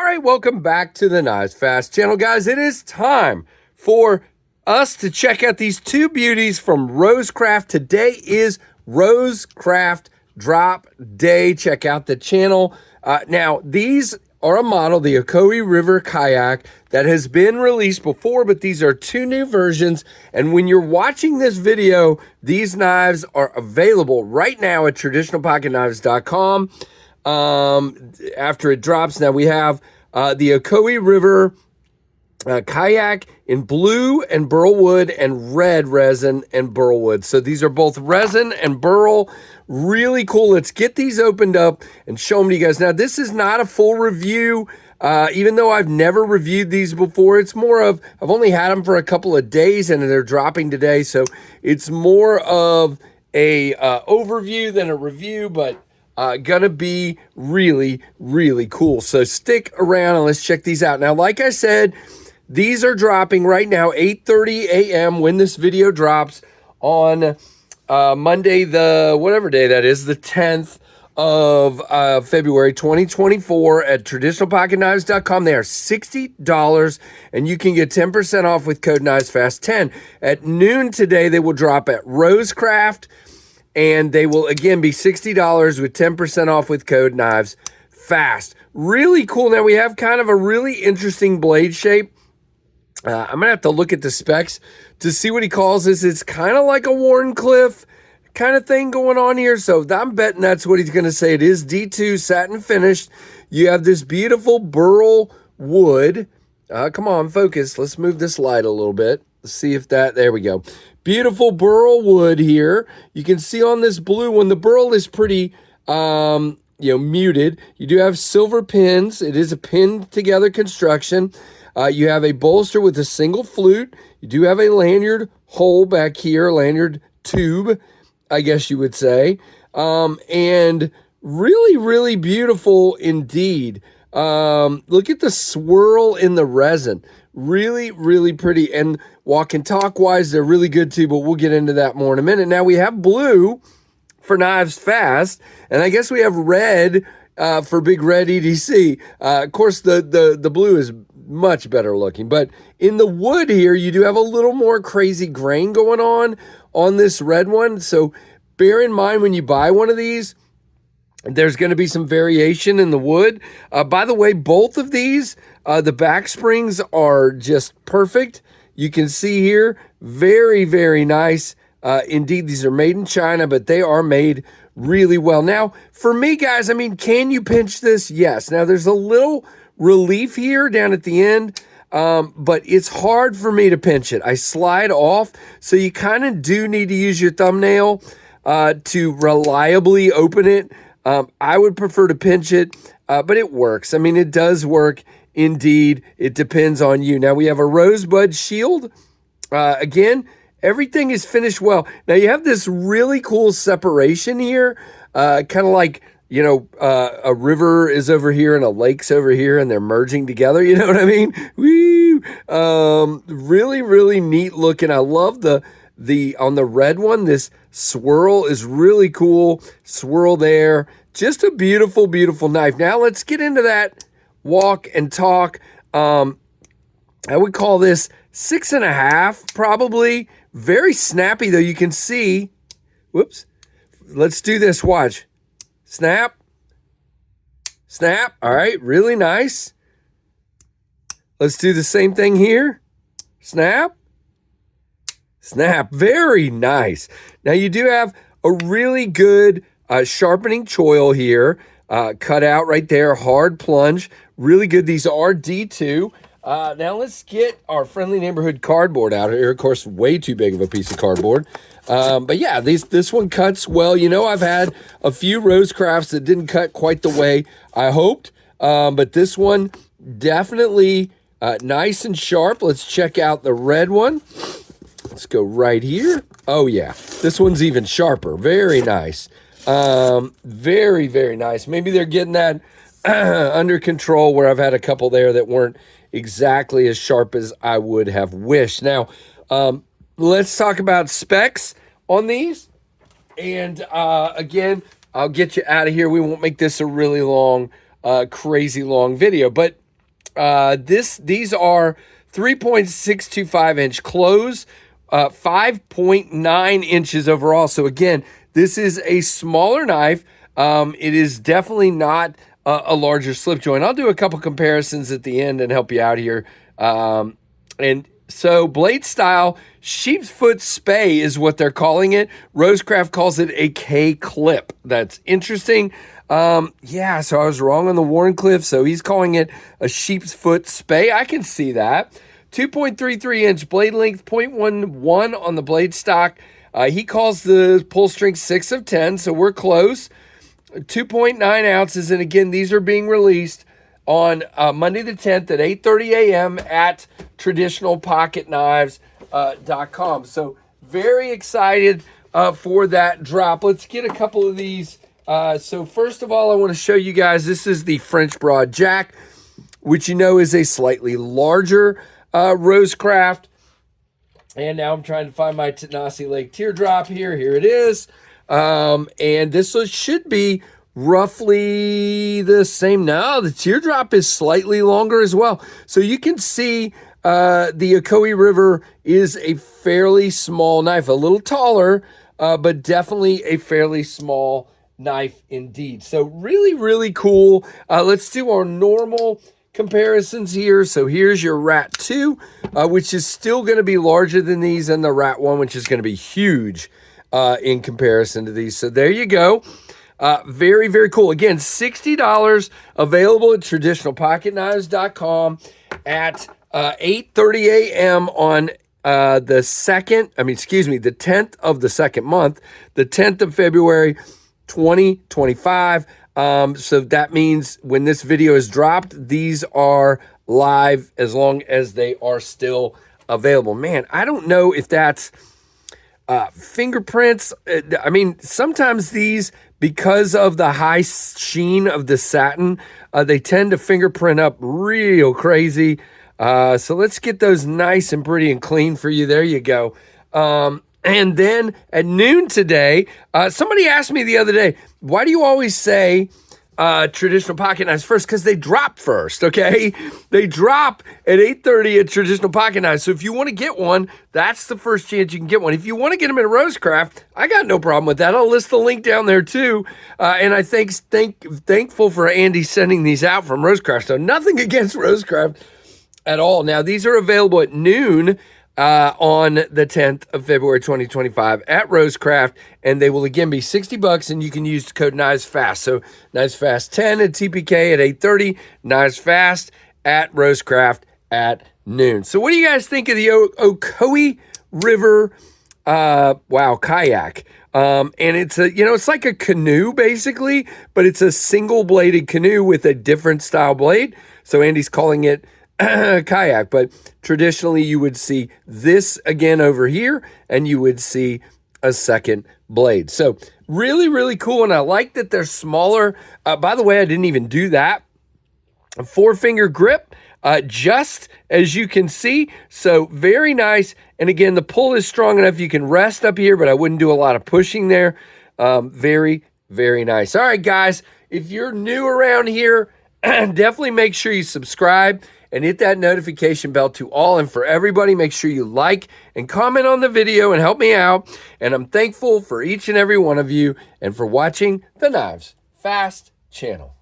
right, welcome back to the Knives Fast channel, guys. It is time for us to check out these two beauties from Rosecraft. Today is Rosecraft drop day. Check out the channel. Now, these are a model, the Ocoee River Kayak, that has been released before, but these are two new versions. And when you're watching this video, these knives are available right now at traditionalpocketknives.com. After it drops, now we have the Ocoee River Kayak in blue and burl wood and red resin and burl wood. So these are both resin and burl. Really cool. Let's get these opened up and show them to you guys. Now, this is not a full review, even though I've never reviewed these before. It's more of, I've only had them for a couple of days and they're dropping today. So it's more of a overview than a review, but gonna be really, really cool. So stick around and let's check these out. Now, like I said, these are dropping right now, 8:30 a.m. when this video drops on Monday, the whatever day that is, the 10th of February 2024 at traditionalpocketknives.com. They are $60 and you can get 10% off with code KNIVESFAST10. At noon today, they will drop at Rosecraft, and they will again be $60 with 10% off with code KNIVESFAST. Really cool. Now we have kind of a really interesting blade shape. I'm going to have to look at the specs to see what he calls this. It's kind of like a Wharncliffe kind of thing going on here. So I'm betting that's what he's going to say. It is D2 satin finished. You have this beautiful burl wood. Come on, focus. Let's move this light a little bit. Let's see if that, there we go. Beautiful burl wood here. You can see on this blue one, the burl is pretty, muted. You do have silver pins. It is a pinned together construction. You have a bolster with a single flute. You do have a lanyard hole back here, lanyard tube, I guess you would say. And really, really beautiful indeed. Look at the swirl in the resin. Really, really pretty. And walk and talk wise, they're really good too, but we'll get into that more in a minute. Now we have blue for Knives Fast, and I guess we have red for Big Red EDC. Of course, the blue is much better looking, but in the wood here, you do have a little more crazy grain going on this red one. So bear in mind when you buy one of these, there's going to be some variation in the wood. By the way, both of these, the back springs are just perfect. You can see here, very, very nice. Indeed, these are made in China, but they are made really well. Now, for me, guys, I mean, can you pinch this? Yes. Now, there's a little relief here down at the end, but it's hard for me to pinch it. I slide off, so you kind of do need to use your thumbnail to reliably open it. I would prefer to pinch it, but it works. I mean, it does work indeed. It depends on you. Now, we have a rosebud shield. Again, everything is finished well. Now, you have this really cool separation here, kind of like, a river is over here and a lake's over here and they're merging together. You know what I mean? Woo! Really, really neat looking. I love the on the red one, this swirl is really cool. Swirl there. Just a beautiful, beautiful knife. Now let's get into that walk and talk. I would call this 6.5, probably. Very snappy though. You can see, whoops. Let's do this. Watch. Snap. Snap. All right. Really nice. Let's do the same thing here. Snap. Snap. Very nice. Now you do have a really good sharpening choil here. Cut out right there. Hard plunge. Really good. These are D2. Now let's get our friendly neighborhood cardboard out here. Of course, way too big of a piece of cardboard. But yeah, this one cuts well. I've had a few Rosecrafts that didn't cut quite the way I hoped. But this one definitely nice and sharp. Let's check out the red one. Let's go right here. Oh yeah, this one's even sharper. Very nice. Very, very nice. Maybe they're getting that under control, where I've had a couple there that weren't exactly as sharp as I would have wished. Now, let's talk about specs on these. And again, I'll get you out of here. We won't make this a really long, crazy long video. But These are 3.625 inch close, 5.9 inches overall. So again, this is a smaller knife. It is definitely not a larger slip joint. I'll do a couple comparisons at the end and help you out here. And so blade style, sheep's foot spay is what they're calling it. Rosecraft calls it a K clip. That's interesting. Yeah, so I was wrong on the Warncliffe. So he's calling it a sheep's foot spay. I can see that. 2.33 inch blade length, 0.11 on the blade stock. He calls the pull strength 6 of 10, so we're close. 2.9 ounces, and again, these are being released on Monday the 10th at 8:30 a.m. at traditionalpocketknives.com. So very excited for that drop. Let's get a couple of these. So first of all, I want to show you guys, this is the French Broad Jack, which you know is a slightly larger Rosecraft. And now I'm trying to find my Tanasi Lake teardrop here. Here it is. And this should be roughly the same. Now the teardrop is slightly longer as well. So you can see the Ocoee River is a fairly small knife, a little taller, but definitely a fairly small knife indeed. So really, really cool. Let's do our normal comparisons here. So here's your Rat 2, which is still going to be larger than these, and the Rat 1, which is going to be huge in comparison to these. So there you go. Very, very cool. Again, $60 available at traditionalpocketknives.com at 8:30 a.m. on the 10th of the second month, the 10th of February, 2025. So that means when this video is dropped, these are live as long as they are still available. Man, I don't know if that's fingerprints. I mean, sometimes these, because of the high sheen of the satin, they tend to fingerprint up real crazy. So let's get those nice and pretty and clean for you. There you go. And then at noon today, somebody asked me the other day, why do you always say traditional pocket knives first? Because they drop first, okay? They drop at 8:30 at Traditional Pocket Knives. So if you want to get one, that's the first chance you can get one. If you want to get them at Rosecraft, I got no problem with that. I'll list the link down there too. And I thankful for Andy sending these out from Rosecraft. So nothing against Rosecraft at all. Now, these are available at noon on the 10th of February, 2025 at Rosecraft, and they will again be $60, and you can use the code KNIVESFAST. So KNIVESFAST10 at TPK at 8:30, KNIVESFAST at Rosecraft at noon. So what do you guys think of the Ocoee River kayak? And it's it's like a canoe basically, but it's a single bladed canoe with a different style blade. So Andy's calling it kayak, but traditionally you would see this again over here, and you would see a second blade. So really, really cool, and I like that they're smaller. By the way, I didn't even do that. A 4-finger grip, just as you can see. So very nice, and again, the pull is strong enough you can rest up here, but I wouldn't do a lot of pushing there. Very, very nice. All right, guys, if you're new around here, definitely make sure you subscribe and hit that notification bell to all. And for everybody, make sure you like and comment on the video and help me out. And I'm thankful for each and every one of you and for watching the Knives Fast channel.